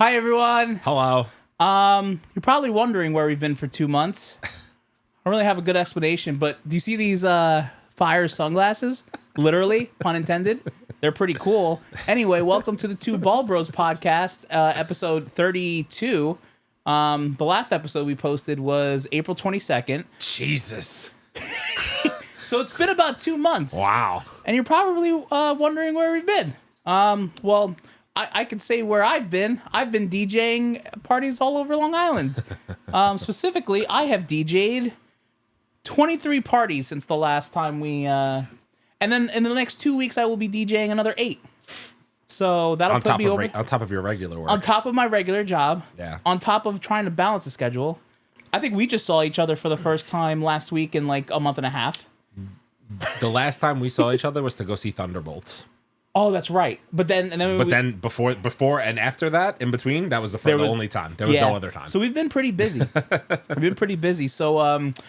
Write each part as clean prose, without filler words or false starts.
Hi, everyone. Hello. You're probably wondering where we've been for 2 months. I don't really have a good explanation, but do you see these fire sunglasses? Literally, pun intended. They're pretty cool. Anyway, welcome to the Two Ball Bros podcast, episode 32. The last episode we posted was April 22nd. Jesus. So it's been about 2 months. Wow. And you're probably wondering where we've been. Well, I could say where I've been. I've been DJing parties all over Long Island. Specifically, I have DJ'd 23 parties since the last time we... and then in the next 2 weeks, I will be DJing another 8. So that'll put me over... on top of your regular work. On top of my regular job. Yeah. On top of trying to balance the schedule. I think we just saw each other for the first time last week in like a month and a half. The last time we saw each other was to go see Thunderbolts. Oh, that's right. But then before and after that, in between, that was the only time. There was no other time. So we've been pretty busy. So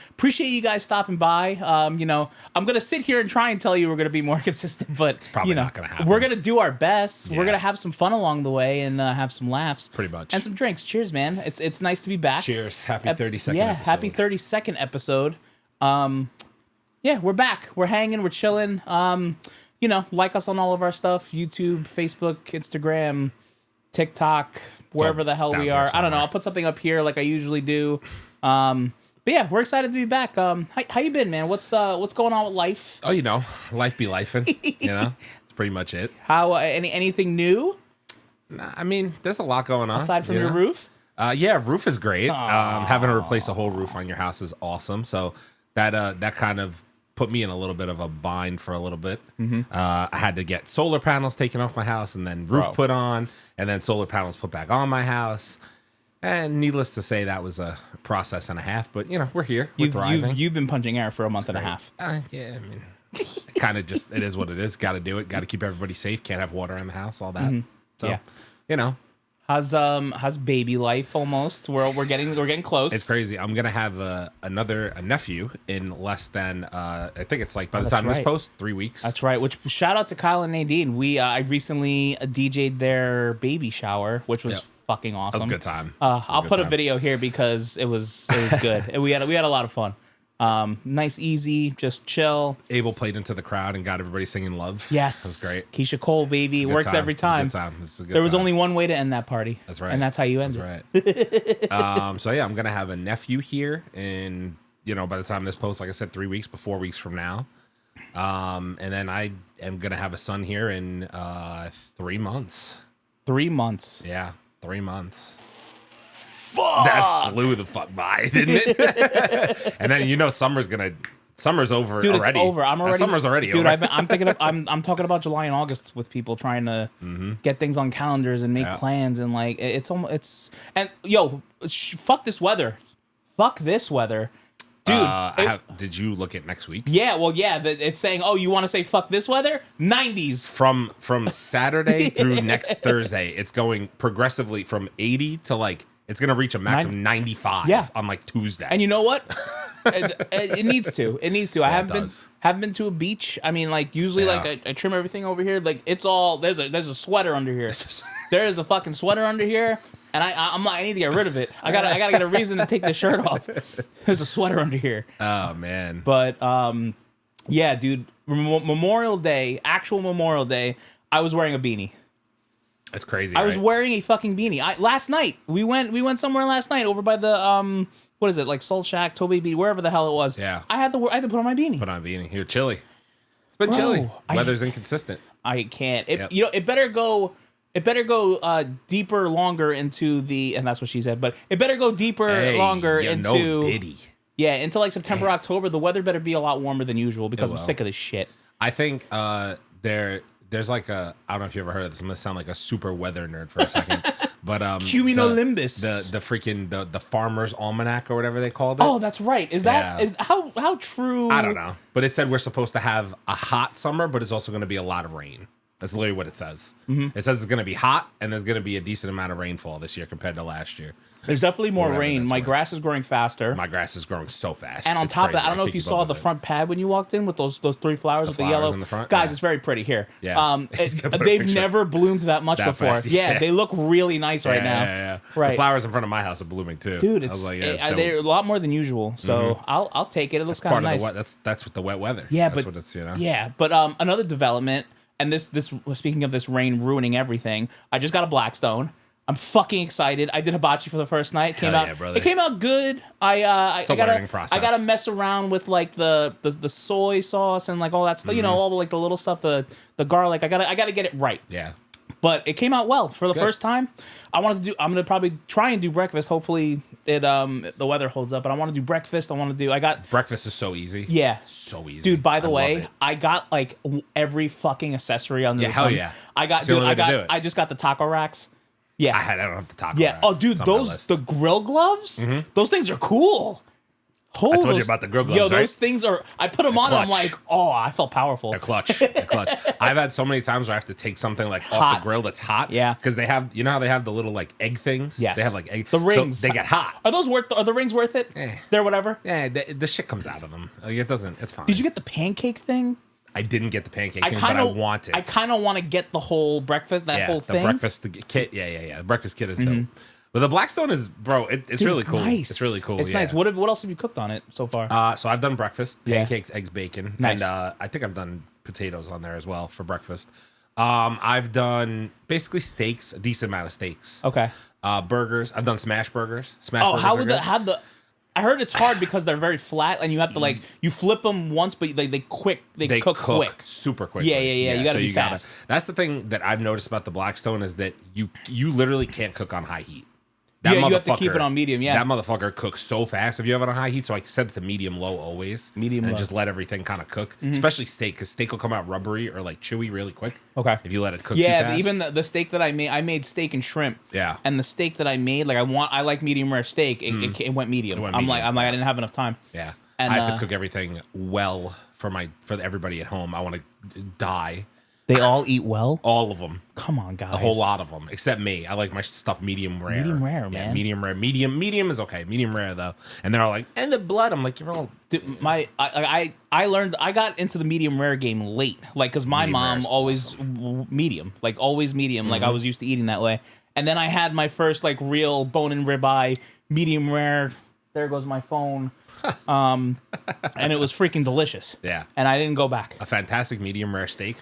appreciate you guys stopping by. I'm gonna sit here and try and tell you we're gonna be more consistent, but it's probably not gonna happen. We're gonna do our best. Yeah. We're gonna have some fun along the way and have some laughs. Pretty much. And some drinks. Cheers, man. It's nice to be back. Cheers. Happy 32nd episode. Happy 32nd episode. Yeah, we're back. We're hanging. We're chilling. Like us on all of our stuff. YouTube, Facebook, Instagram, TikTok, wherever the hell we are. I don't know. I'll put something up here like I usually do. But yeah, we're excited to be back. How you been, man? What's going on with life? Oh, life be lifing. It's pretty much it. How anything new? Nah, I mean, there's a lot going on. Aside from your roof? Yeah, roof is great. Having to replace a whole roof on your house is awesome. So that kind of put me in a little bit of a bind for a little bit. Mm-hmm. I had to get solar panels taken off my house and then roof put on and then solar panels put back on my house. And needless to say, that was a process and a half. But, we're here. We're thriving. You've been punching air for a month and a half. Yeah, I mean, kind of just, it is what it is. Got to do it. Got to keep everybody safe. Can't have water in the house, all that. Mm-hmm. So, How's baby life almost? We're getting close. It's crazy. I'm gonna have a nephew in less than I think it's like by the time this post 3 weeks. That's right. Which shout out to Kyle and Nadine. I recently DJ'd their baby shower, which was fucking awesome. That was a good time. I'll put a video here because it was good. And we had a lot of fun. Nice, easy, just chill. Abel played into the crowd and got everybody singing love. Yes. That was great. Keisha Cole, baby. Works every time. There was only one way to end that party. That's right. And that's how you end it. Right. So yeah, I'm going to have a nephew here in, by the time this posts, like I said, 3 weeks, 4 weeks from now. And then I am going to have a son here in 3 months. 3 months. Yeah, 3 months. Fuck! That flew the fuck by, didn't it? And then summer's over. Dude, already. It's over. I'm already. Summer's already dude, over. I'm talking about July and August with people trying to get things on calendars and make plans and like fuck this weather. Fuck this weather. Dude, did you look at next week? Yeah, well, yeah. It's saying, oh, you want to say fuck this weather? 90s. From Saturday through next Thursday, it's going progressively from 80 to it's going to reach a max of 95 on Tuesday. And you know what? It needs to. It needs to. I haven't been to a beach. I mean, usually, I trim everything over here. It's all there's a sweater under here. There is a fucking sweater under here, and I'm like, I need to get rid of it. I gotta get a reason to take this shirt off. There's a sweater under here. Oh man. But yeah, dude. Memorial Day, actual Memorial Day, I was wearing a beanie. That's crazy. I was wearing a fucking beanie. Last night we went somewhere last night over by the what is it, Salt Shack, Toby Beach, wherever the hell it was. Yeah. I had to put on my beanie. Put on a beanie. You're chilly. It's been chilly. Weather's inconsistent. I can't. It better go deeper, longer into the, and that's what she said. But it better go deeper, longer into Diddy. Yeah, into September, October. The weather better be a lot warmer than usual because I'm sick of this shit. I think there's I don't know if you ever heard of this. I'm gonna sound like a super weather nerd for a second, but cumulonimbus, the freaking the Farmer's Almanac or whatever they called it. Oh, that's right. Is how true? I don't know, but it said we're supposed to have a hot summer, but it's also going to be a lot of rain. That's literally what it says. It says it's going to be hot and there's going to be a decent amount of rainfall this year compared to last year. There's definitely more rain. My grass is growing faster. My grass is growing so fast. And on top of that, I don't know if you saw the front pad when you walked in with those 3 flowers with the yellow. In the front? Guys, it's very pretty here. Yeah. They've never bloomed that much before. Fast, yeah, they look really nice right now. Yeah. Right. The flowers in front of my house are blooming too. Dude, they're a lot more than usual. So I'll take it. It looks kind of nice. That's with the wet weather. Yeah, that's but what it's, yeah, but another development, and this speaking of this rain ruining everything, I just got a Blackstone. I'm fucking excited. I did hibachi for the first night. It came out good. I gotta mess around with like the soy sauce and like all that stuff. You know, all the, like the little stuff, the garlic. I gotta get it right. Yeah. But it came out well for the first time. I'm gonna probably try and do breakfast. Hopefully the weather holds up. But I want to do breakfast. Breakfast is so easy. Yeah, so easy, dude. By the way, I got like every fucking accessory under the sun. Hell yeah. I just got the taco racks. Yeah, I don't have the taco. Yeah. Racks. Oh, dude, the grill gloves. Those things are cool. I told you about the grill gloves. Yo, right? Those things are. I put them on. I'm like, oh, I felt powerful. They're clutch. I've had so many times where I have to take something like off the grill that's hot. Yeah. Because they have, you know how they have the little like egg things. Yes. They have like egg. The rings. So they get hot. Are the rings worth it? They're whatever. Yeah. The shit comes out of them. Like, it doesn't. It's fine. Did you get the pancake thing? I didn't get the pancake thing, but I want it. I kind of want to get the whole breakfast, whole thing. The breakfast kit. Yeah. The breakfast kit is dope. But the Blackstone is, bro, it's really cool. Nice. It's really cool. It's nice. What else have you cooked on it so far? So I've done breakfast, pancakes, eggs, bacon. Nice. And I think I've done potatoes on there as well for breakfast. I've done basically steaks, a decent amount of steaks. Okay. Burgers. I've done smash burgers. I heard it's hard because they're very flat and you have to like you flip them once, but they cook quick, super quick. Yeah. You gotta be fast. That's the thing that I've noticed about the Blackstone is that you literally can't cook on high heat. You have to keep it on medium. Yeah, that motherfucker cooks so fast if you have it on high heat. So I set it to medium low always. Medium and low. Just let everything kind of cook, especially steak, because steak will come out rubbery or like chewy really quick. Okay, if you let it cook. too fast. Even the steak that I made steak and shrimp. Yeah, and the steak that I made, I like medium rare steak. It went medium. I'm like I didn't have enough time. Yeah, and I have to cook everything well for everybody at home. I want to die. They all eat well? All of them. Come on, guys. A whole lot of them, except me. I like my stuff medium rare. Medium rare, man. Medium rare. Medium is okay. Medium rare, though. And they're all like, and the blood. I'm like, you're all... Dude, I got into the medium rare game late. Like, because my mom always medium. Like, always medium. Like, I was used to eating that way. And then I had my first, like, real bone and ribeye medium rare. There goes my phone. And it was freaking delicious. Yeah. And I didn't go back. A fantastic medium rare steak.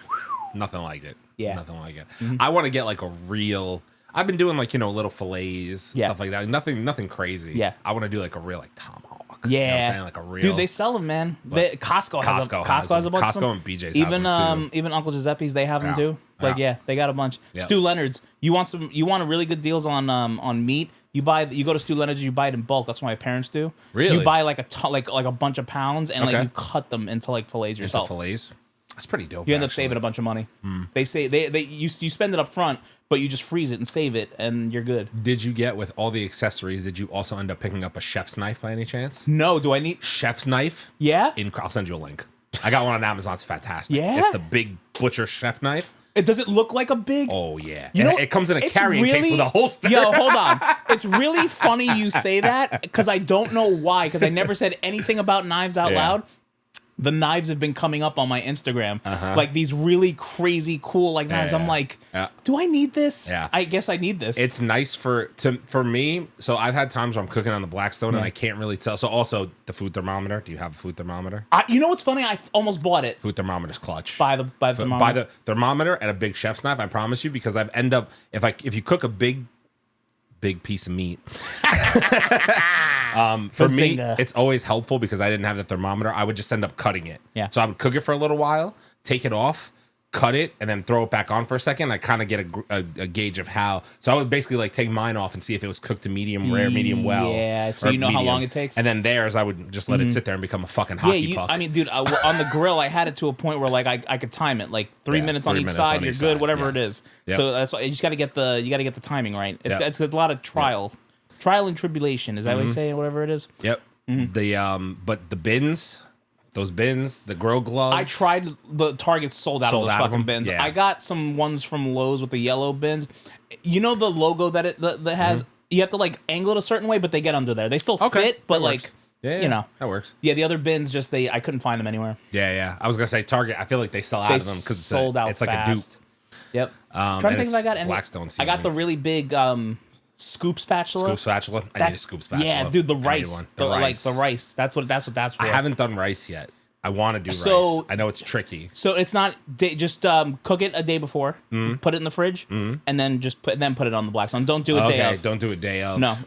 Nothing like it. Yeah. Nothing like it. I want to get like a real... I've been doing like, little fillets, stuff like that. Nothing crazy. Yeah. I want to do like a real like tomahawk. Yeah. You know what I'm saying? Like a real... Dude, they sell them, man. Costco has a bunch of them. Costco and BJ's have them too. Even Uncle Giuseppe's, they have them too. Like, they got a bunch. Yep. Stu Leonard's. You want a really good deals on meat? You go to Stu Leonard's, you buy it in bulk. That's what my parents do. Really? You buy like a bunch of pounds and like you cut them into like fillets yourself. Into fillets? That's pretty dope. You end up saving a bunch of money. They say you spend it up front, but you just freeze it and save it, and you're good. Did you get with all the accessories? Did you also end up picking up a chef's knife by any chance? No. Do I need chef's knife? Yeah. I'll send you a link. I got one on Amazon. It's fantastic. Yeah. It's the big butcher chef knife. Does it look like a big? Oh yeah. It comes in a carrying case with a holster. Yo, hold on. It's really funny you say that because I don't know why. Because I never said anything about knives out loud. The knives have been coming up on my Instagram, like these really crazy cool knives. I'm like, do I need this? Yeah. I guess I need this. It's nice for me. So I've had times where I'm cooking on the Blackstone and I can't really tell. So also the food thermometer. Do you have a food thermometer? You know what's funny? I almost bought it. Food thermometer's clutch. By the thermometer. By the thermometer and a big chef's knife. I promise you, because I've end up if you cook a big piece of meat. For me, it's always helpful because I didn't have the thermometer. I would just end up cutting it. Yeah. So I would cook it for a little while, take it off, cut it, and then throw it back on for a second. I kind of get a gauge of how. So I would basically take mine off and see if it was cooked to medium rare, medium well. Yeah. So you know how long it takes. And then theirs, I would just let it sit there and become a fucking hockey puck. I mean, dude, on the grill, I had it to a point where I could time it, like 3 minutes on each side. You're good, whatever it is. Yep. So that's why you just got to get the timing right. It's a lot of trial and tribulation. Is that what you say? Whatever it is. Yep. But the bins, those bins, the Grow gloves. I tried the Target sold out of those fucking them? bins. Yeah. I got some ones from Lowe's with the yellow bins. You know the logo that that has. You have to like angle it a certain way, but they get under there. They still fit, but that like works. Yeah, you know that works. Yeah, the other bins just I couldn't find them anywhere. Yeah. I was gonna say Target. I feel like they sell out of them because sold out. It's like fast. a dupe. Yep. Trying to think if I got any. Blackstone I got the seasoning. really big scoop spatula. Scoop spatula. I need a scoop spatula. Yeah, dude, the I need rice. one. Like the rice. That's what that's for. I haven't done rice yet. I want to do rice. I know it's tricky. So it's not just cook it a day before, put it in the fridge, and then put it on the Blackstone. Don't do it day of. Don't do it day of. No,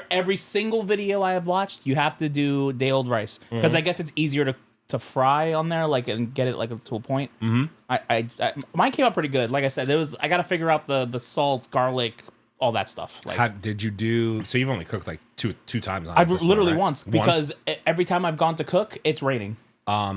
every single video I have watched, you have to do day old rice because I guess it's easier to fry on there, like and get it like to a point. I mine came out pretty good. Like I said, I got to figure out the salt, garlic, all that stuff. Like, how did you do? So you've only cooked like two times on it. I've at this literally point, right? once because every time I've gone to cook, it's raining. I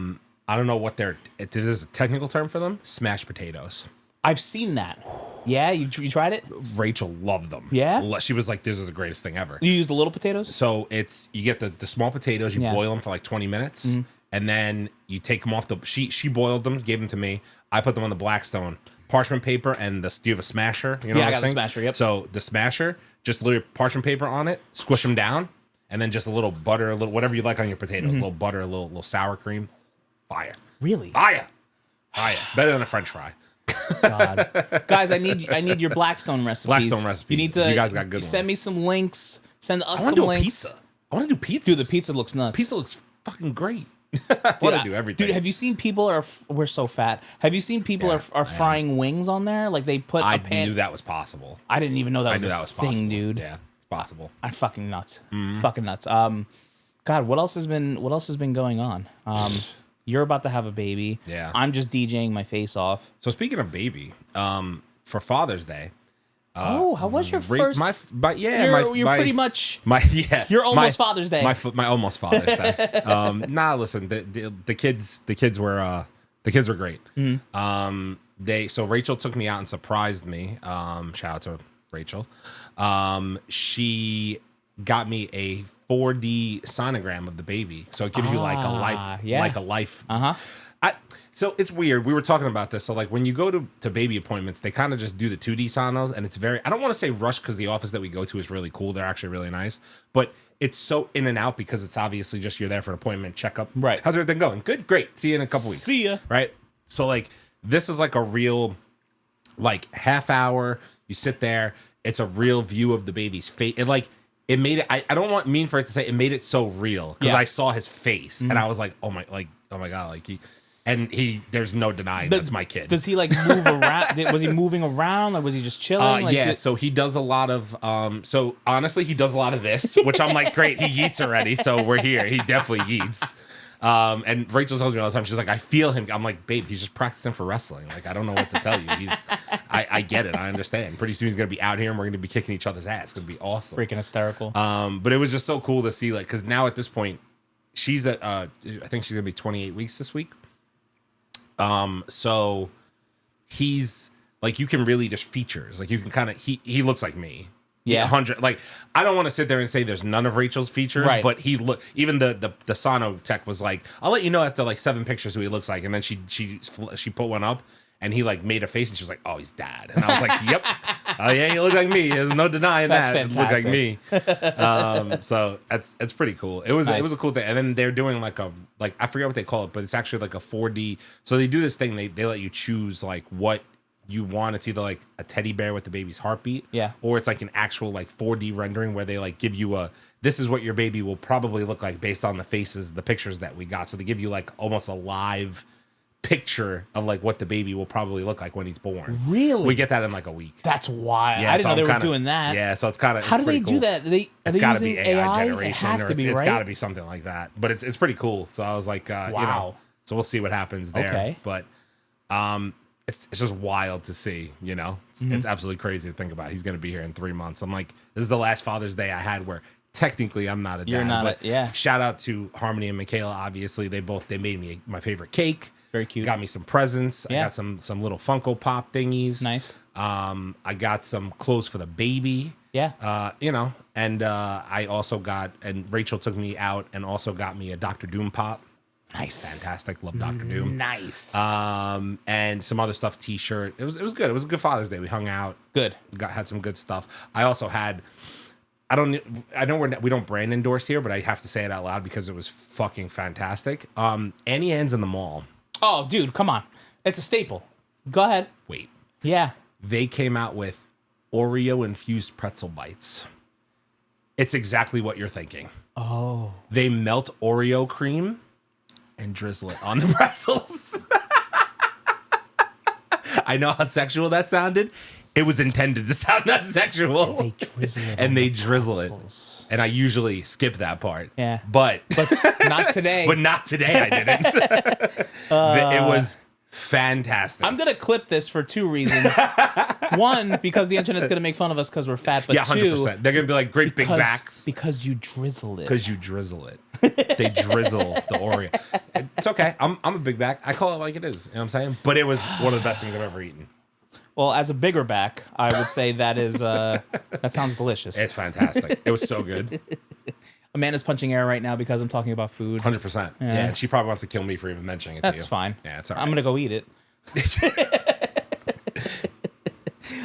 don't know what there's a technical term for them. Smashed potatoes. I've seen that. Yeah, you tried it? Rachel loved them. Yeah? She was like, this is the greatest thing ever. You used the little potatoes? So you get the small potatoes, you boil them for like 20 minutes, and then you take them off she boiled them, gave them to me. I put them on the Blackstone. Parchment paper and do you have a smasher? You know I got the smasher, yep. So the smasher, just literally parchment paper on it, squish them down, and then just a little butter, a little whatever you like on your potatoes, a little butter, a little sour cream. Fire. Really? Fire. Better than a French fry. God. Guys, I need your Blackstone recipes. Blackstone recipes. You need to. You guys got good Send ones. me some links. Send us I want some to do links. pizza. I want to do pizza. Dude, the pizza looks nuts. Pizza looks fucking great. I want to do everything. Dude, have you seen people we're so fat. Have you seen people are frying wings on there? Like they put I a pan. knew that was possible. I didn't even know that I was knew a that was thing, possible. dude. Yeah, possible. I'm fucking nuts. Fucking nuts. God, what else has been going on? You're about to have a baby. Yeah. I'm just DJing my face off. So speaking of baby, for Father's Day. How was your first? You're pretty much. You're almost Father's Day. My almost Father's Day. Listen, the kids were great. So Rachel took me out and surprised me. Shout out to Rachel. She got me a 4D sonogram of the baby, so it gives you like a life. So it's weird. We were talking about this. So like when you go to baby appointments, they kind of just do the 2D sonos, and it's I don't want to say rush because the office that we go to is really cool. They're actually really nice, but it's so in and out because it's obviously just you're there for an appointment, checkup. Right. How's everything going? Good, great. See you in a couple weeks. See ya. Right. So like this is like a real like half hour. You sit there. It's a real view of the baby's face. It made it. I don't mean for it to say it made it so real because I saw his face and I was like, oh my god, like he. And there's no denying that's my kid. Does he like move around? Was he moving around? Like, was he just chilling? So he does a lot of, so honestly, he does a lot of this, which I'm like, great, he yeets already, so we're here. He definitely yeets. And Rachel tells me all the time, she's like, I feel him. I'm like, babe, he's just practicing for wrestling. Like, I don't know what to tell you. I get it. I understand. Pretty soon he's going to be out here and we're going to be kicking each other's ass. It's going to be awesome. Freaking hysterical. But it was just so cool to see, like, because now at this point, she's at, I think she's going to be 28 weeks this week. So he's like, you can really just features, like you can kind of, he looks like me. Yeah. 100. Like, I don't want to sit there and say there's none of Rachel's features, right. But even the sono tech was like, I'll let you know after like 7 pictures who he looks like. And then she put one up and he like made a face and she was like, oh, he's dad. And I was like, yep. Oh yeah, you look like me. There's no denying That's that. fantastic. You look like me. So it's pretty cool. It was a cool thing. And then they're doing like I forget what they call it, but it's actually like a 4D. So they do this thing. They let you choose like what you want. It's either like a teddy bear with the baby's heartbeat, or it's like an actual like 4D rendering where they like give you this is what your baby will probably look like based on the pictures that we got. So they give you like almost a live picture of like what the baby will probably look like when he's born. Really? We get that in like a week. That's wild. Yeah, I didn't know they were doing that. Yeah, so it's kind of. How do they do that? It's got to be AI generation, it has to be, it's right? got to be something like that. But it's pretty cool. So I was like, wow. So we'll see what happens there. Okay. But it's just wild to see. It's absolutely crazy to think about. He's going to be here in 3 months. I'm like, this is the last Father's Day I had where technically I'm not a dad. You're not. But shout out to Harmony and Michaela. Obviously, they made me my favorite cake. Very cute. Got me some presents. Yeah. I got some little Funko Pop thingies. Nice. I got some clothes for the baby. Yeah. And I also and Rachel took me out and also got me a Dr. Doom pop. Nice. Fantastic. Love Doctor Doom. Nice. And some other stuff, t-shirt. It was good. It was a good Father's Day. We hung out. Good. Had some good stuff. I also had, I know we don't brand endorse here, but I have to say it out loud because it was fucking fantastic. Annie Ann's in the mall. Oh, dude, come on. It's a staple. Go ahead. Wait. Yeah. They came out with Oreo infused pretzel bites. It's exactly what you're thinking. Oh. They melt Oreo cream and drizzle it on the pretzels. I know how sexual that sounded. It was intended to sound that sexual. They drizzle it. And they drizzle it. And I usually skip that part. Yeah. But not today. But not today, I didn't. It was fantastic. I'm going to clip this for two reasons. One, because the internet's going to make fun of us because we're fat. But yeah, 100%. Two, They're going to be like, great big backs. Because you drizzle it. Because you drizzle it. They drizzle the Oreo. It's okay. I'm a big back. I call it like it is. You know what I'm saying? But it was one of the best things I've ever eaten. Well, as a bigger back, I would say that is that sounds delicious. It's fantastic. It was so good. Amanda's punching air right now because I'm talking about food. 100%. Yeah, and she probably wants to kill me for even mentioning it to you. That's fine. Yeah, it's all right. I'm going to go eat it.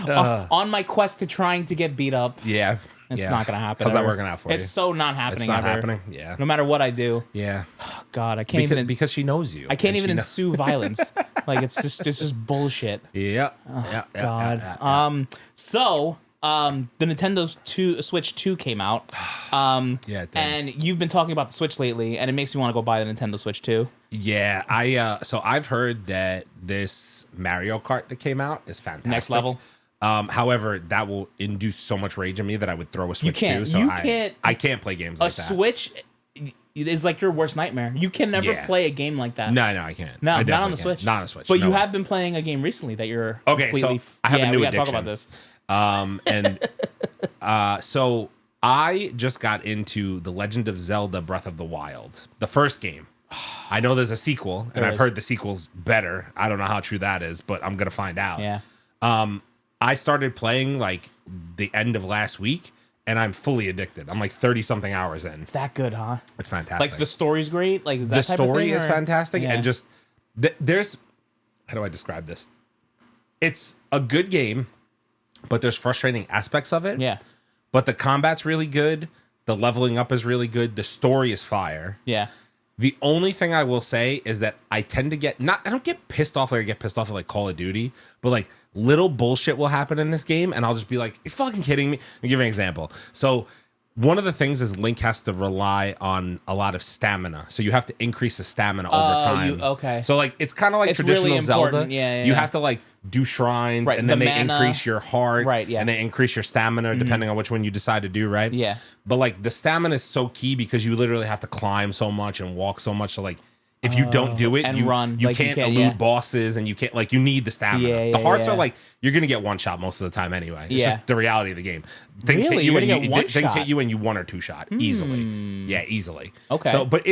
On my quest to trying to get beat up. Yeah. It's not going to happen. How's that working out for you? It's so not happening. It's not ever. happening? Yeah. No matter what I do. Yeah. Oh, God, I can't because she knows you. I can't even ensue violence. Like it's just bullshit. Yeah. Oh, God. So the Nintendo Switch 2 came out. Yeah, it did. And you've been talking about the Switch lately, and it makes me want to go buy the Nintendo Switch 2. Yeah, so I've heard that this Mario Kart that came out is fantastic. Next level. However, that will induce so much rage in me that I would throw a Switch can't. too. So You I can't- can't play games like that. A Switch is like your worst nightmare. You can never play a game like that. No, I can't. No, I not on the definitely Switch. can't. Not on the Switch. But no you way. have been playing a game recently that you're Okay, so completely... I have a new we addiction. gotta talk about this. So I just got into The Legend of Zelda Breath of the Wild, the first game. I know there's a sequel, and I've heard the sequel's better. I don't know how true that is, but I'm gonna find out. Yeah. I started playing like the end of last week, and I'm fully addicted. I'm like 30 something hours in. It's that good, huh? It's fantastic. Like the story's great. Like is that the type of story thing, is or- fantastic, Yeah. and just there's how do I describe this? It's a good game, but there's frustrating aspects of it. Yeah. But the combat's really good. The leveling up is really good. The story is fire. Yeah. The only thing I will say is that I tend to I don't get pissed off like I get pissed off at like Call of Duty, but like little bullshit will happen in this game and I'll just be like, you're fucking kidding me. I'll give you an example. So one of the things is Link has to rely on a lot of stamina. So you have to increase the stamina over time. Okay. So like it's kind of like It's traditional really Zelda. important. Yeah, you yeah. have to like do shrines Right, and then the they mana. increase your heart. Right, yeah. And they increase your stamina depending on which one you decide to do, right? Yeah. But like the stamina is so key because you literally have to climb so much and walk so much. So like if you don't do it, and you run. you Like, you can't can't- elude yeah. bosses and you can't like you need the stamina. Yeah, the yeah, hearts yeah. are like you're gonna get one shot most of the time anyway. It's Yeah. just the reality of the game. Things Really? hit you You're and gonna get one things shot? hit you and you one or two shot easily. Yeah, easily. Okay. So, but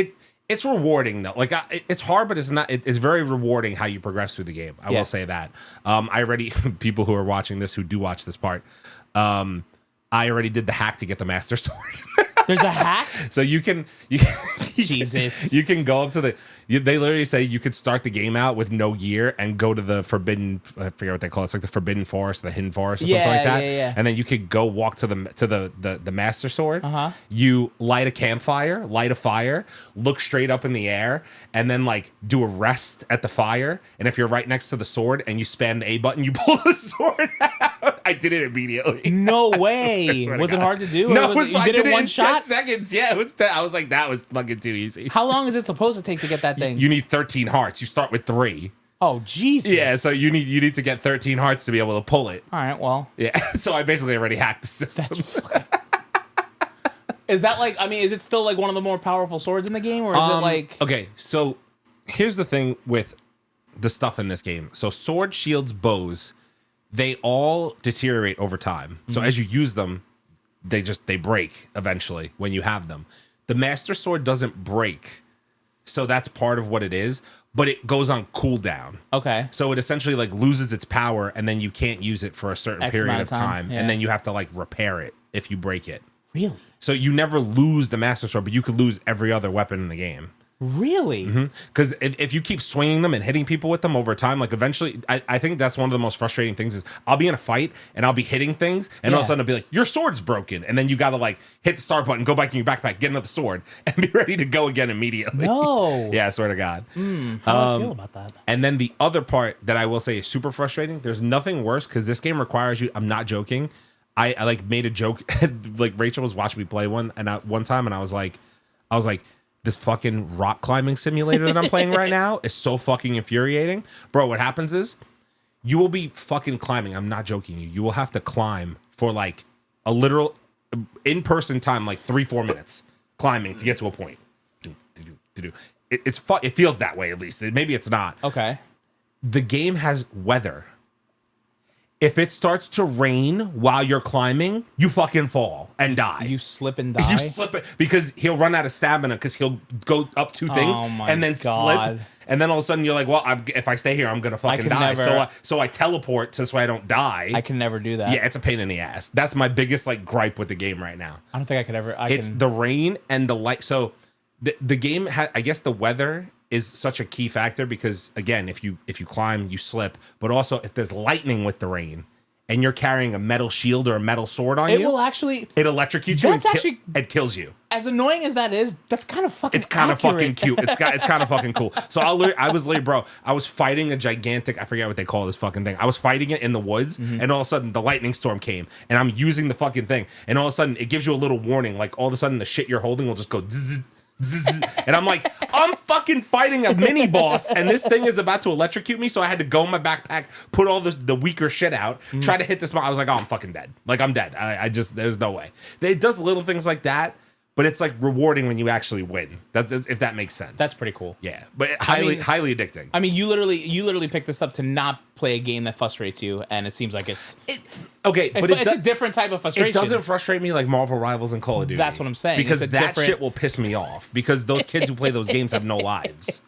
it's rewarding though. Like it's hard, but it's not. It's very rewarding how you progress through the game. I Yeah. will say that. I already people who are watching this who do watch this part. I already did the hack to get the Master Sword. There's a hack? So you can Jesus. you can go up to they literally say you could start the game out with no gear and go to the forbidden, I forget what they call it. It's like the forbidden forest, the hidden forest or something like that. Yeah. And then you could go walk to the Master Sword. Uh-huh. You light a campfire, light a fire, look straight up in the air, and then like do a rest at the fire. And if you're right next to the sword and you spam the A button, you pull the sword out. I did it immediately. No I way. swear to Was it God. hard to do? No, Or it was, you I did it in one 10 shot? seconds. Yeah, it was. I was like, that was fucking too easy. How long is it supposed to take to get that thing? You need 13 hearts. You start with 3. Oh, Jesus. Yeah, so you need to get 13 hearts to be able to pull it. All right, well. Yeah, so I basically already hacked the system. Is that like, I mean, is it still like one of the more powerful swords in the game? Or is it like. Okay, so here's the thing with the stuff in this game. So sword, shields, bows, they all deteriorate over time. So as you use them, they break eventually when you have them. The Master Sword doesn't break. So that's part of what it is, but it goes on cooldown. Okay. So it essentially like loses its power and then you can't use it for a certain X period amount of of time, time. yeah. And then you have to like repair it if you break it. Really? So you never lose the Master Sword, but you could lose every other weapon in the game. Really? Because if you keep swinging them and hitting people with them over time, like eventually, I think that's one of the most frustrating things is I'll be in a fight and I'll be hitting things and all of a sudden I'll be like, your sword's broken. And then you got to like hit the start button, go back in your backpack, get another sword and be ready to go again immediately. No. Yeah, I swear to God. How do I feel about that? And then the other part that I will say is super frustrating. There's nothing worse because this game requires you. I'm not joking. I like made a joke. Like Rachel was watching me play one time and I was like, this fucking rock climbing simulator that I'm playing right now is so fucking infuriating. Bro, what happens is you will be fucking climbing. I'm not joking you. You will have to climb for like a literal in-person time, like 3-4 minutes climbing to get to a point. It feels that way at least. Maybe it's not. Okay. The game has weather. If it starts to rain while you're climbing, you fucking fall and die. You slip and die? You slip it because he'll run out of stamina because he'll go up 2 things and then slip. And then all of a sudden you're like, well, if I stay here, I'm going to fucking die. So I teleport so I don't die. I can never do that. Yeah, it's a pain in the ass. That's my biggest like gripe with the game right now. I don't think I could ever. It's the rain and the light. So the game, I guess the weather is such a key factor because again, if you climb, you slip, but also if there's lightning with the rain and you're carrying a metal shield or a metal sword on it will actually it electrocutes you it kills you. As annoying as that is, that's kind of fucking It's kind of fucking cute. It's kind of fucking cool. So I was literally, bro, I was fighting a gigantic, I forget what they call this fucking thing. I was fighting it in the woods and all of a sudden the lightning storm came and I'm using the fucking thing and all of a sudden it gives you a little warning, like all of a sudden the shit you're holding will just go zzz, and I'm like, I'm fucking fighting a mini boss, and this thing is about to electrocute me. So I had to go in my backpack, put all the weaker shit out, try to hit this. I was like, oh, I'm fucking dead. Like I'm dead. I just there's no way. It does little things like that, but it's like rewarding when you actually win. That's if that makes sense. That's pretty cool. Yeah, but highly addicting. I mean, you literally picked this up to not play a game that frustrates you, and it seems like it's okay, but it's a different type of frustration. It doesn't frustrate me like Marvel Rivals and Call of Duty. That's what I'm saying. Because that shit will piss me off. Because those kids who play those games have no lives.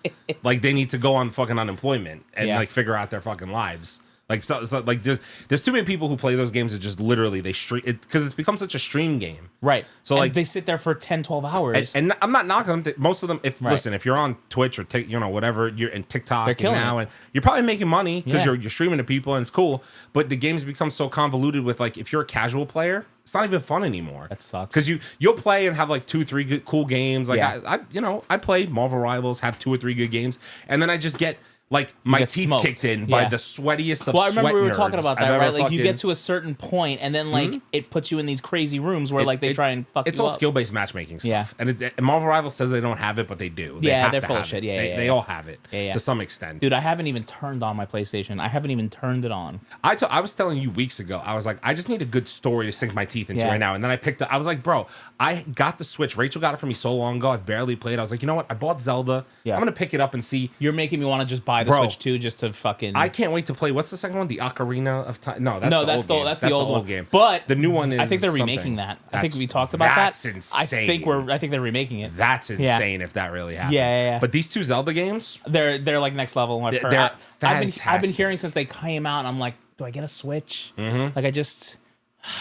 Like they need to go on fucking unemployment and like figure out their fucking lives. Like so like there's too many people who play those games that just literally they stream it because it's become such a stream game. Right. So and like they sit there for 10, 12 hours. And I'm not knocking them. Most of them, listen, if you're on Twitch or whatever, you're in TikTok now, and you're probably making money because you're streaming to people and it's cool. But the game's become so convoluted with like if you're a casual player, it's not even fun anymore. That sucks. Because you'll play and have like 2-3 good, cool games. Like I play Marvel Rivals, have 2 or 3 good games, and then I just get like my teeth smoked. Kicked in by the sweatiest of Well, I remember we were nerds talking about that, right? Like you get to a certain point, and then like Mm-hmm. it puts you in these crazy rooms where like they try and fuck you up. It's all skill-based matchmaking stuff. Yeah. And Marvel Rivals says they don't have it, but they do. They're full of shit. They all have it to some extent. Dude, I haven't even turned on my PlayStation. I haven't even turned it on. I was telling you weeks ago, I was like, I just need a good story to sink my teeth into right now. And then I was like, bro, I got the Switch. Rachel got it for me so long ago. I barely played. I was like, you know what? I bought Zelda. Yeah. I'm going to pick it up and see. You're making me want to just buy the Switch too, just to fucking. I can't wait to play. What's the second one? The Ocarina of Time. No, that's the old game. But the new one is. I think they're remaking that. I think we talked about that. That's insane. I think they're remaking it. That's insane if that really happens. Yeah. But these 2 Zelda games, they're like next level. They're fantastic. I've been hearing since they came out. And I'm like, do I get a Switch? Mm-hmm. Like I just.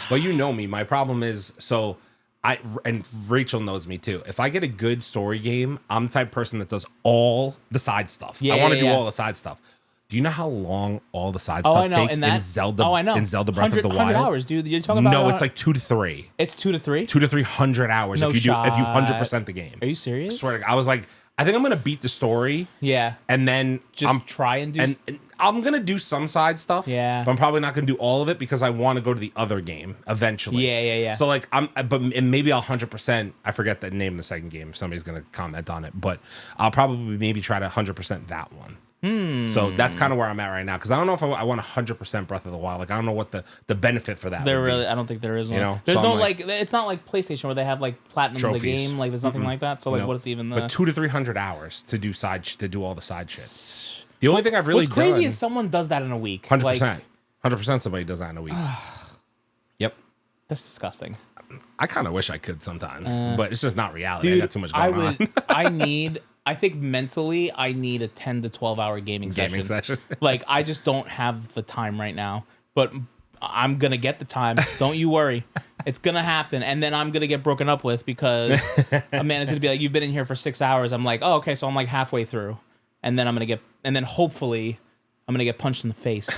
Well, you know me. My problem is and Rachel knows me too. If I get a good story game, I'm the type of person that does all the side stuff. I want to do all the side stuff. Do you know how long all the side stuff takes in Zelda? Oh, I know. In Zelda Breath of the Wild, 100 hours, dude. You're talking about no, it's like 2 to 3. It's 2 to 3. 200 to 300 hours if you 100% the game. Are you serious? I swear to God, I was like, I think I'm gonna beat the story. Yeah, and then just try and do. And I'm gonna do some side stuff. Yeah, but I'm probably not gonna do all of it because I want to go to the other game eventually. Yeah. So like maybe I'll 100%. I forget the name of the second game. If somebody's gonna comment on it, but I'll probably maybe try to 100% that one. So that's kind of where I'm at right now because I don't know if I want 100% Breath of the Wild. Like I don't know what the benefit for that. I don't think there is one. You know, there's so no like it's not like PlayStation where they have like platinum trophies. In the game. Like there's nothing like that. So like, what is even the? But 200 to 300 hours to do all the side shit. The only thing I've really what's crazy is someone does that in a week. 100%. 100% somebody does that in a week. Yep. That's disgusting. I kind of wish I could sometimes, but it's just not reality. Dude, I got too much going on. I think mentally, I need a 10 to 12 hour gaming session. Like, I just don't have the time right now. But I'm gonna get the time. Don't you worry. It's gonna happen, and then I'm gonna get broken up with because a man is gonna be like, "You've been in here for 6 hours." I'm like, "Oh, okay." So I'm like halfway through, and then hopefully I'm gonna get punched in the face.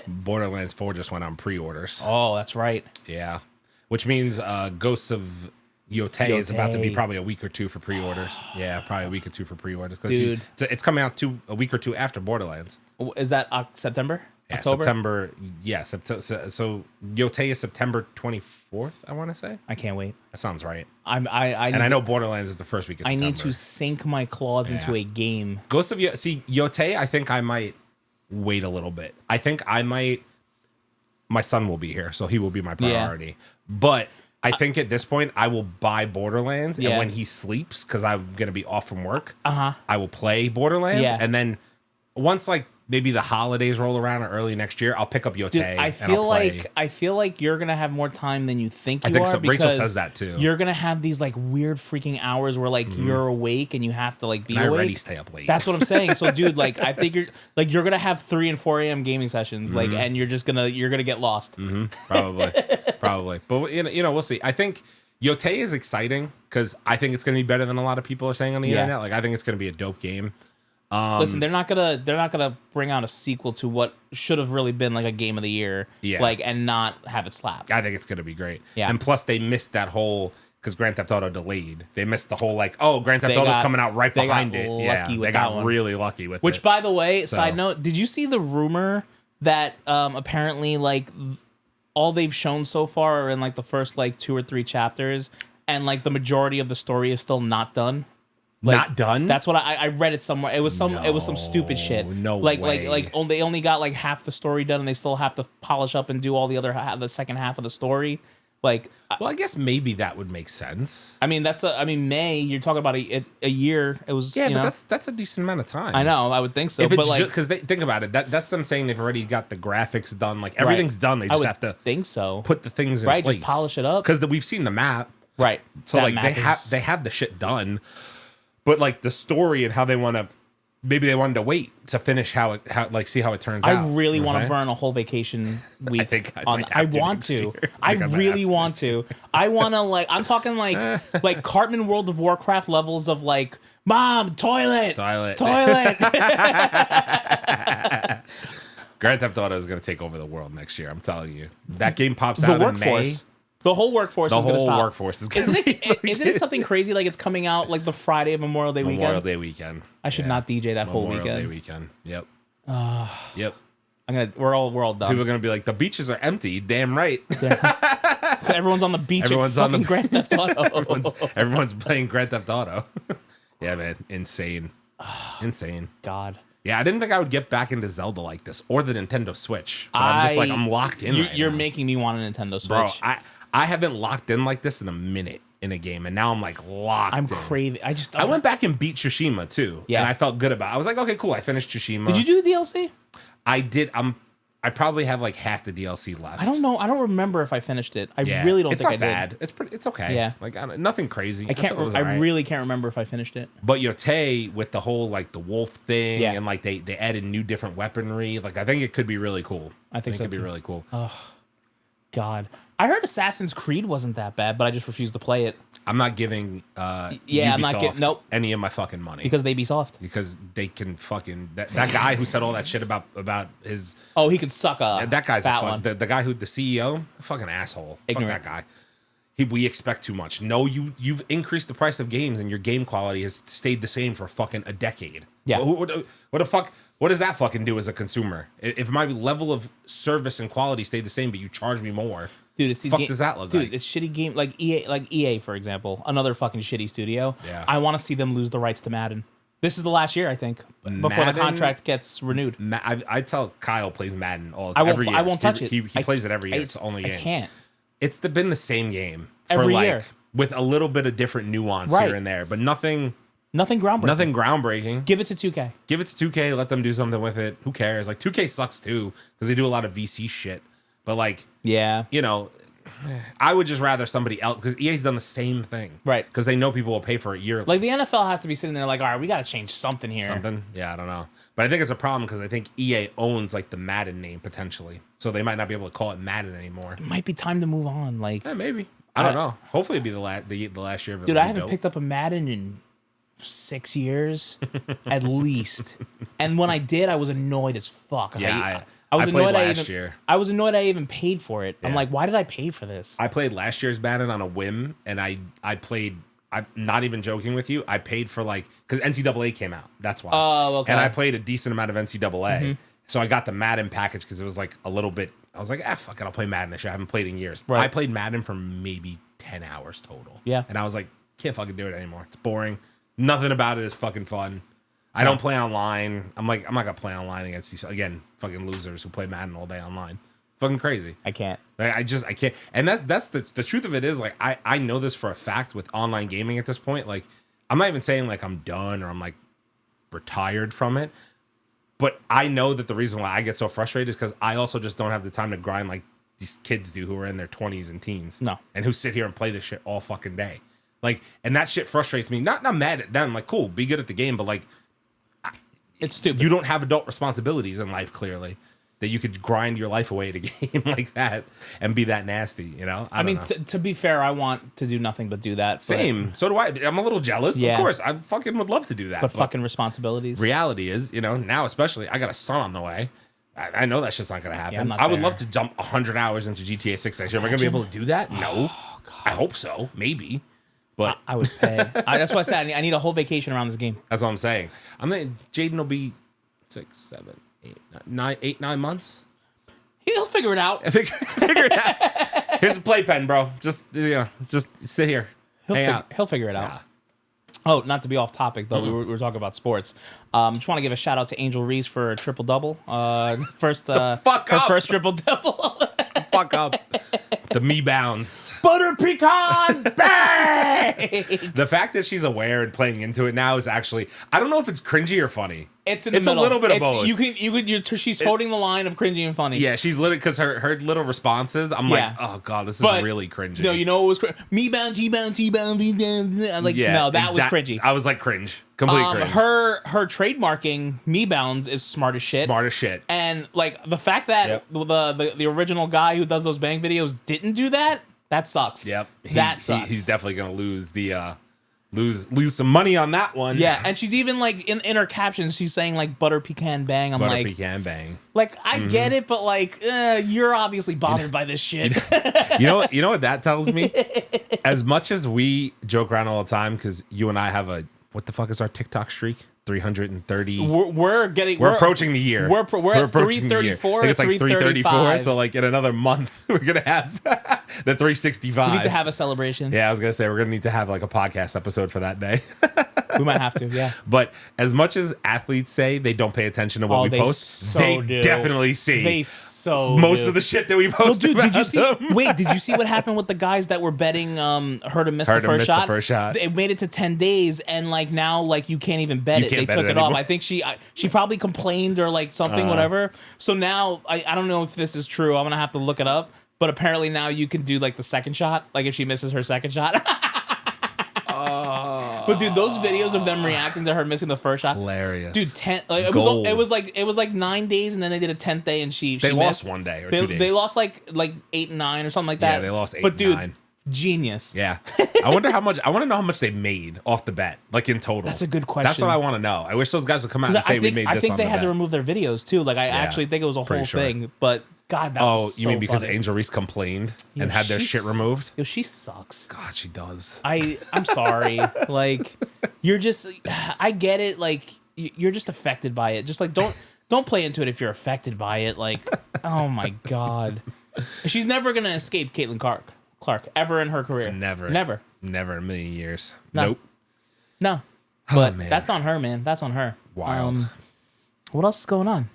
Borderlands 4 just went on pre-orders. Oh, that's right. Yeah, which means Ghosts of Yotei is about to be probably a week or two for pre-orders. Yeah, probably a week or two for pre-orders. Dude, it's coming out a week or two after Borderlands. Is that September? Yeah, October? September. Yeah, so Yotei is September 24th. I want to say. I can't wait. That sounds right. I know Borderlands is the first week of September. I need to sink my claws into a game. Ghosts of Yotei. I think I might wait a little bit. I think I might. My son will be here, so he will be my priority. Yeah. But I think at this point, I will buy Borderlands, and when he sleeps, because I'm gonna be off from work, I will play Borderlands, and then once like maybe the holidays roll around or early next year, I'll pick up Yotei. Dude, I feel like you're gonna have more time than you think you are. So. Rachel says that too. You're gonna have these like weird freaking hours where like you're awake and you have to like be awake. I already stay up late. That's what I'm saying. So, dude, like I think you're gonna have 3 and 4 a.m. gaming sessions, like, and you're gonna get lost. Probably. But you know, we'll see. I think Yotei is exciting because I think it's gonna be better than a lot of people are saying on the internet. Like I think it's gonna be a dope game. Listen, they're not gonna bring out a sequel to what should have really been like a game of the year, like, and not have it slap. I think it's gonna be great. Yeah, and plus they missed that whole because Grand Theft Auto delayed. They missed the whole like, oh, Grand Theft Auto's coming out right behind it. They got really lucky with it. Which, by the way, side note, did you see the rumor that apparently like all they've shown so far are in like the first like 2 or 3 chapters, and like the majority of the story is still not done? Like, not done. That's what I read it somewhere. It was some stupid shit. No way. They only got like half the story done, and they still have to polish up and do all the second half of the story. Like, well, I guess maybe that would make sense. I mean, May. You're talking about a year. It was but that's a decent amount of time. I know. I would think so. If but like, because think about it. That's them saying they've already got the graphics done. Like everything's done. They just have to think so. Put the things in place. Just polish it up. Because we've seen the map. Right. So that like they have the shit done. But like the story and how they want to, maybe they wanted to wait to finish how see how it turns out. I really want to burn a whole vacation week. I want to. I really want to. I want to like. I'm talking like Cartman World of Warcraft levels of like, Mom, toilet. Grand Theft Auto is going to take over the world next year. I'm telling you. That game pops out in May. The whole workforce is going to stop. The whole workforce is going to Isn't it something crazy like it's coming out like the Friday of Memorial Day weekend? Memorial Day weekend. I should not DJ that whole weekend. Memorial Day weekend. Yep. Yep. We're all done. People are going to be like, the beaches are empty. Damn right. Everyone's on the beach. Everyone's on the Grand Theft Auto. everyone's playing Grand Theft Auto. Yeah, man. Insane. Insane. God. Yeah, I didn't think I would get back into Zelda like this or the Nintendo Switch. But I'm just like, I'm locked in. You're making me want a Nintendo Switch. Bro, I haven't locked in like this in a minute in a game, and now I'm like locked in. I'm craving. I went back and beat Tsushima too. Yeah. And I felt good about it. I was like, okay, cool. I finished Tsushima. Did you do the DLC? I did. I probably have like half the DLC left. I don't know. I don't remember if I finished it. I really don't think I did. It's bad. It's okay. Yeah. Like nothing crazy. I really can't remember if I finished it. But Yotei with the whole like the wolf thing and like they added new different weaponry. Like I think it could be really cool. I think so it could too. be really cool. Oh God. I heard Assassin's Creed wasn't that bad, but I just refused to play it. I'm not giving Ubisoft any of my fucking money. Because they be soft. Because they can fucking that guy who said all that shit about his he could suck a that guy's fat one. The guy who the CEO, fucking asshole. Ignorant. Fuck that guy. We expect too much. No, you've increased the price of games and your game quality has stayed the same for fucking a decade. Yeah. What the fuck? What does that fucking do as a consumer? If my level of service and quality stayed the same, but you charge me more, dude, it's these does that look like? Dude, it's shitty game like EA, for example, another fucking shitty studio. Yeah. I want to see them lose the rights to Madden. This is the last year, I think, before the contract gets renewed. I tell Kyle plays Madden every year. I won't touch it. He plays it every year. It's the only game. I can't. It's been the same game every year with a little bit of different nuance here and there, but nothing groundbreaking. Nothing groundbreaking. Give it to 2K. Give it to 2K. Let them do something with it. Who cares? Like 2K sucks too because they do a lot of VC shit. But like, yeah, you know, I would just rather somebody else because EA's done the same thing, right? Because they know people will pay for it yearly. Like the NFL has to be sitting there like, all right, we got to change something here. Yeah, I don't know. But I think it's a problem because I think EA owns like the Madden name potentially, so they might not be able to call it Madden anymore. It might be time to move on. Like, Yeah, maybe. I don't know. Hopefully, it'd be the last year of it. dude, I haven't picked up a Madden in 6 years, at least. And when I did, I was annoyed as fuck. Yeah, I was annoyed. last year. I was annoyed I even paid for it. I'm Yeah. like, why did I pay for this? I played last year's Madden on a whim, and I played. I'm not even joking with you. I paid for like because NCAA came out. That's why. Oh, okay. And I played a decent amount of NCAA, so I got the Madden package because it was like a little bit. I was like, fuck it, I'll play Madden this year. I haven't played in years. Right. I played Madden for maybe 10 hours total. Yeah. And I was like, can't fucking do it anymore. It's boring. Nothing about it is fucking fun. I don't play online. I'm like, I'm not gonna play online against these again fucking losers who play Madden all day online. Fucking crazy. I can't. Like, I can't. And that's the truth of it is like I know this for a fact with online gaming at this point. Like I'm not even saying like I'm done or I'm like retired from it. But I know that the reason why I get so frustrated is because I also just don't have the time to grind like these kids do who are in their 20s and teens. No. And who sit here and play this shit all fucking day. Like, and that shit frustrates me. Not mad at them. Like, cool, be good at the game. But like, It's stupid. you don't have adult responsibilities in life, clearly, that you could grind your life away at a game like that and be that nasty, you know? I mean, don't know. to be fair, I want to do nothing but do that. Same. So do I. I'm a little jealous. Yeah. Of course, I fucking would love to do that. But fucking responsibilities. Reality is, you know, now especially, I got a son on the way. I know that shit's not going to happen. Yeah, I'm not I would there. love to jump 100 hours into GTA 6 next year. Am I going to be able to do that? No. I hope so. Maybe. But I would pay. That's why I said I need a whole vacation around this game. that's what I'm saying. I'm thinking Jaden will be 6, 7, 8, 9 months. He'll figure it out. Figure it out. Here's a playpen, bro. Just sit here. Hang out. He'll figure it out. Yeah. Oh, not to be off topic though. We were talking about sports. Just want to give a shout out to Angel Reese for a triple double. First, fuck her up. first triple double. Fuck up. The me bounds. Butter pecan bang. The fact that she's aware and playing into it now is actually, I don't know if it's cringy or funny. It's in the middle. a little bit of both. She's holding the line of cringy and funny. Yeah, she's literally, because her little responses, I'm Yeah. like, oh god, this is But, really cringy. No, you know what was me bound, T-bound, T-bound, T-bound. I'm like, Yeah, no, that was cringy. I was like cringe. Complete cringe. Her trademarking me bounds is smart as shit. Smart as shit. And like the fact that Yep. the original guy who does those bang videos didn't do that, that sucks. Yep. That sucks. He's definitely gonna lose the lose some money on that one. Yeah, and she's even like in her captions, she's saying like butter pecan bang. I'm Butter like, pecan bang. like I get it, but like you're obviously bothered by this shit. You know what that tells me? As much as we joke around all the time, because you and I have what the fuck is our TikTok streak? 330. we're approaching the year. We're at approaching the year. 334. I think it's like 334. 335. So like in another month, we're gonna have the 365. We need to have a celebration. Yeah, I was gonna say we're gonna need to have like a podcast episode for that day. We might have to. Yeah. But as much as athletes say they don't pay attention to what we they post, so they do. definitely see They so most do. of the shit that we post. Dude, did you about see? them. Wait, did you see what happened with the guys that were betting her to miss Her the to first miss the shot? first shot. It made it to 10 days, and like now, like you can't even bet You it. can't They bet took it it off. anymore. I think she probably complained or like something, whatever. So now I don't know if this is true. I'm gonna have to look it up. But apparently now you can do like the second shot, like if she misses her second shot. But dude, those videos of them reacting to her missing the first shot, Hilarious. dude. It Gold. was like 9 days, and then they did a 10th day, and she They lost missed. 1 day or They, 2 days. they lost like 8 and 9 or something like that. Yeah, they lost 8 But and dude, 9. genius. Yeah. I wonder how much. I want to know how much they made off the bet, like in total. That's a good question. That's what I want to know. I wish those guys would come out and say we made this I think on they the had bet. to remove their videos too. Like I actually think it was a pretty whole sure. thing. But God, that Oh, was you so mean because funny. Angel Reese complained Yo, and had their she shit s- removed? Yo, she sucks. God, she does. I'm sorry. Like you're just. I get it. Like you're just affected by it. Just like don't play into it if you're affected by it. Like oh my God, she's never gonna escape Caitlin Clark ever in her career. Never Never. in a million years. No. Nope. No. But man. that's on her, man. That's on her. Wild. What else is going on?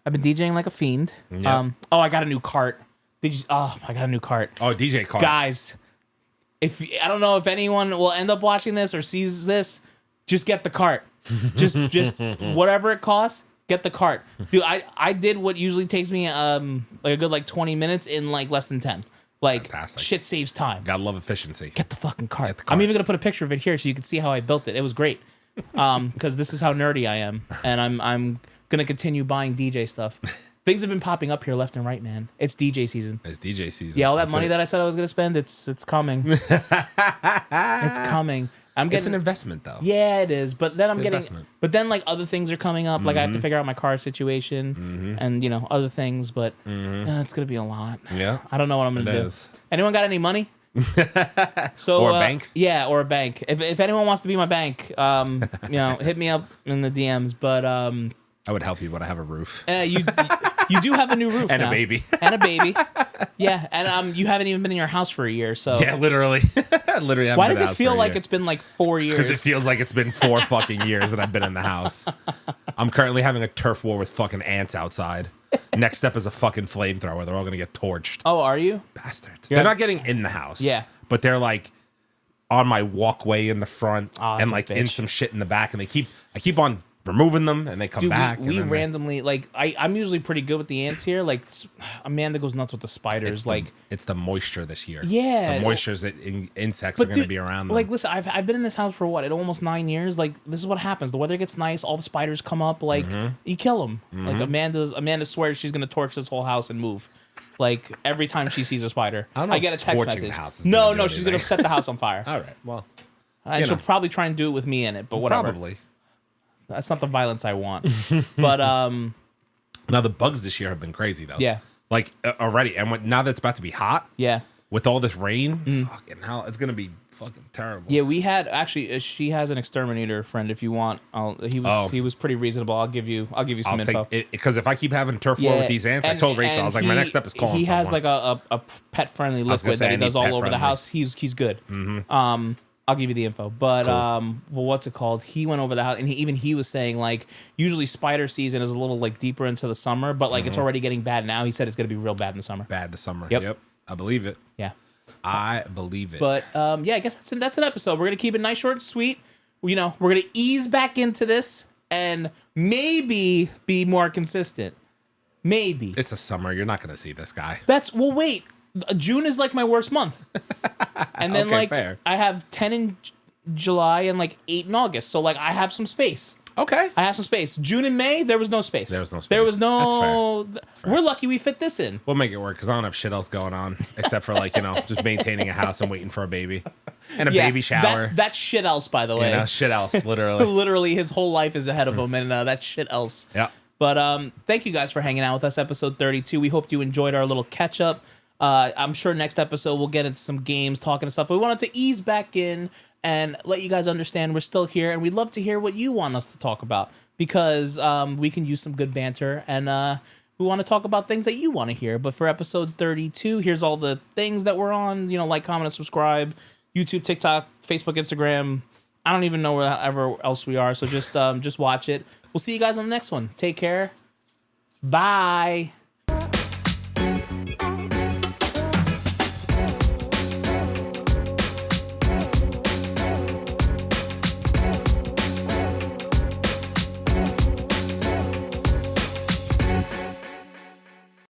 I've been DJing like a fiend. Yep. I got a new cart. I got a new cart. Oh, DJ Carl. Guys, if I don't know if anyone will end up watching this or sees this, just get the cart. Just whatever it costs, get the cart. Dude, I did what usually takes me like a good 20 minutes in like less than 10. Like Fantastic. shit saves time. Gotta love efficiency. Get the fucking cart. Get the cart. I'm even gonna put a picture of it here so you can see how I built it. It was great. Because this is how nerdy I am, and I'm gonna continue buying DJ stuff. Things have been popping up here left and right, man. It's DJ season. It's DJ season. Yeah, all that money that I said I was gonna spend, it's coming. It's coming. It's an investment though. Yeah, it is. But then investment. But then like other things are coming up. Like I have to figure out my car situation and other things. But it's gonna be a lot. Yeah. I don't know what I'm gonna do. Is. Anyone got any money? So Or a bank? Yeah, or a bank. If anyone wants to be my bank, hit me up in the DMs. But I would help you, but I have a roof. You do have a new roof And now. a baby. And a baby. Yeah, and you haven't even been in your house for a year, so Yeah, literally. Literally. Why does it feel like it's been like 4 years? Because it feels like it's been 4 fucking years that I've been in the house. I'm currently having a turf war with fucking ants outside. Next step is a fucking flamethrower. They're all gonna get torched. Oh, are you? Bastards. They're not getting in the house. Yeah. But they're like on my walkway in the front that's and a like in bitch. some shit in the back, and I keep on removing them, and they come Dude, back. we and then randomly like I'm usually pretty good with the ants here. Like Amanda goes nuts with the spiders. it's the moisture this year. Yeah. The moistures that insects are going to be around them. Like, listen, I've been in this house for almost 9 years. Like, this is what happens. The weather gets nice, all the spiders come up. Like, you kill them. Like Amanda swears she's gonna torch this whole house and move. Like every time she sees a spider, I don't know I get a if text torching the message. house is No, gonna do she's gonna anything. set the house on fire, All right. Well, and she'll probably try and do it with me in it. But whatever. probably. That's not the violence I want. But Now the bugs this year have been crazy though. Yeah. Like already, and now that it's about to be hot yeah. with all this rain, fucking hell, it's gonna be fucking terrible. Yeah, we had actually. She has an exterminator friend. If you want, he was pretty reasonable. I'll give you some I'll info. take it because if I keep having turf war with these ants, I told Rachel I was like, my next step is calling He has someone. like a pet friendly was gonna liquid say, that he I need does all pet over the friendly. house. He's good. I'll give you the info. But well, what's it called? He went over the house, and he was saying like usually spider season is a little like deeper into the summer, but like it's already getting bad now. He said it's gonna be real bad in the summer. Bad this summer. Yep. I believe it. Yeah. I believe it. But yeah, I guess that's an episode. We're gonna keep it nice, short, and sweet. We're gonna ease back into this and maybe be more consistent. Maybe. It's a summer. You're not gonna see this guy. Wait. June is like my worst month, and then Okay, fair. I have 10 in July and like 8 in August. So like I have some space. Okay. I have some space. June and May, there was no space. There was no space. There was no. That's fair. We're lucky we fit this in. We'll make it work because I don't have shit else going on except for like just maintaining a house and waiting for a baby and a baby shower. That's shit else, by the way. Shit else, literally. Literally, his whole life is ahead of him, and that's shit else. Yeah. But thank you guys for hanging out with us, episode 32. We hope you enjoyed our little catch up. I'm sure next episode we'll get into some games, talking and stuff. But we wanted to ease back in and let you guys understand we're still here, and we'd love to hear what you want us to talk about because we can use some good banter, and we want to talk about things that you want to hear. But for episode 32, here's all the things that we're on. Like, comment, and subscribe. YouTube, TikTok, Facebook, Instagram. I don't even know wherever else we are. So just watch it. We'll see you guys on the next one. Take care. Bye.